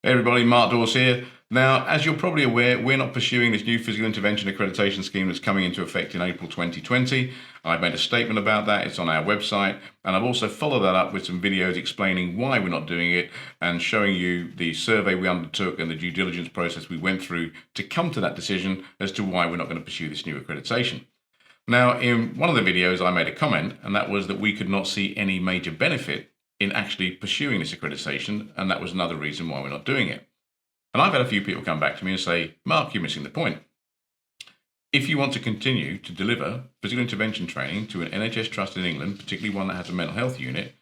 Hey everybody, Mark Dawes here. Now, as you're probably aware, we're not pursuing this new physical intervention accreditation scheme that's coming into effect in April 2020. I've made a statement about that, it's on our website, and I've also followed that up with some videos explaining why we're not doing it and showing you the survey we undertook and the due diligence process we went through to come to that decision as to why we're not going to pursue this new accreditation. Now, in one of the videos, I made a comment, and that was that we could not see any major benefit in actually pursuing this accreditation, and that was another reason why we're not doing it. And I've had a few people come back to me and say, Mark, you're missing the point. If you want to continue to deliver physical intervention training to an NHS trust in England, particularly one that has a mental health unit,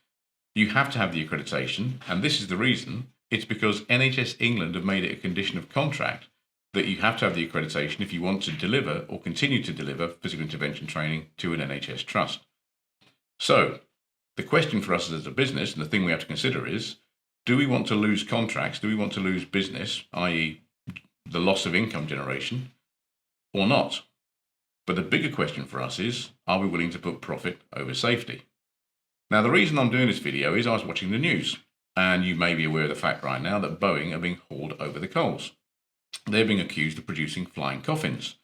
you have to have the accreditation, and this is the reason. It's because NHS England have made it a condition of contract that you have to have the accreditation if you want to deliver or continue to deliver physical intervention training to an NHS trust. So, the question for us as a business, and the thing we have to consider is, do we want to lose contracts? Do we want to lose business, i.e. the loss of income generation, or not? But the bigger question for us is, are we willing to put profit over safety? Now, the reason I'm doing this video is I was watching the news, and you may be aware of the fact right now that Boeing are being hauled over the coals. They're being accused of producing flying coffins.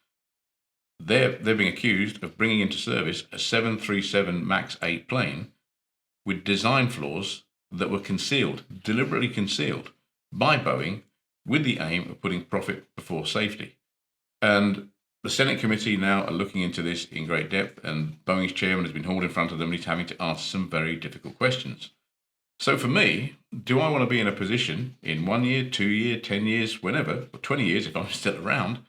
They're being accused of bringing into service a 737 MAX 8 plane with design flaws that were concealed, deliberately concealed by Boeing with the aim of putting profit before safety. And the Senate committee now are looking into this in great depth, and Boeing's chairman has been hauled in front of them and he's having to answer some very difficult questions. So for me, do I want to be in a position in 1 year, 2 years, 10 years, whenever, or 20 years if I'm still around,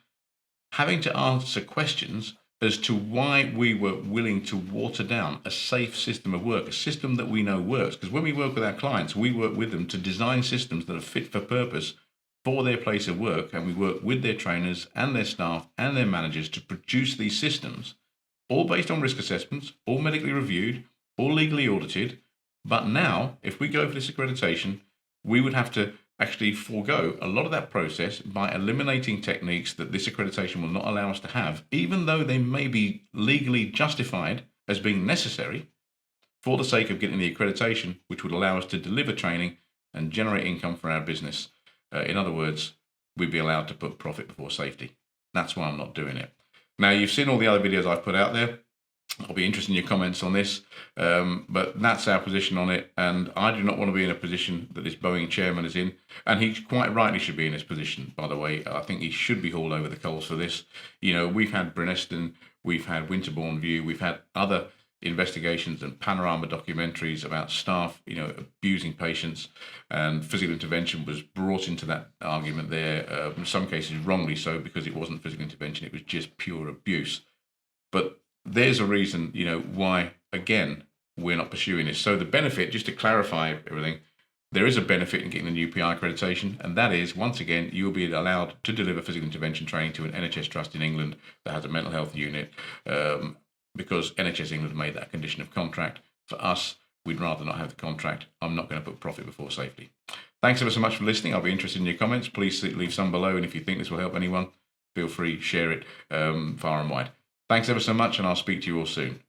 having to answer questions as to why we were willing to water down a safe system of work, a system that we know works? Because when we work with our clients, we work with them to design systems that are fit for purpose for their place of work, and we work with their trainers and their staff and their managers to produce these systems, all based on risk assessments, all medically reviewed, all legally audited. But now, if we go for this accreditation, we would have to actually forego a lot of that process by eliminating techniques that this accreditation will not allow us to have, even though they may be legally justified as being necessary for the sake of getting the accreditation, which would allow us to deliver training and generate income for our business. In other words, we'd be allowed to put profit before safety. That's why I'm not doing it. Now, you've seen all the other videos I've put out there. I'll be interested in your comments on this, but that's our position on it, and I do not want to be in a position that this Boeing chairman is in, and he quite rightly should be in this position, by the way. I think he should be hauled over the coals for this. You know, we've had Breneston, we've had Winterbourne View, we've had other investigations and panorama documentaries about staff, abusing patients, and physical intervention was brought into that argument there, in some cases wrongly so, because it wasn't physical intervention, it was just pure abuse. But there's a reason, why, again, we're not pursuing this. So the benefit, just to clarify everything, there is a benefit in getting the new PI accreditation, and that is, once again, you will be allowed to deliver physical intervention training to an NHS trust in England that has a mental health unit, because NHS England made that a condition of contract. For us, we'd rather not have the contract. I'm not going to put profit before safety. Thanks ever so much for listening. I'll be interested in your comments. Please leave some below, and if you think this will help anyone, feel free, share it far and wide. Thanks ever so much, and I'll speak to you all soon.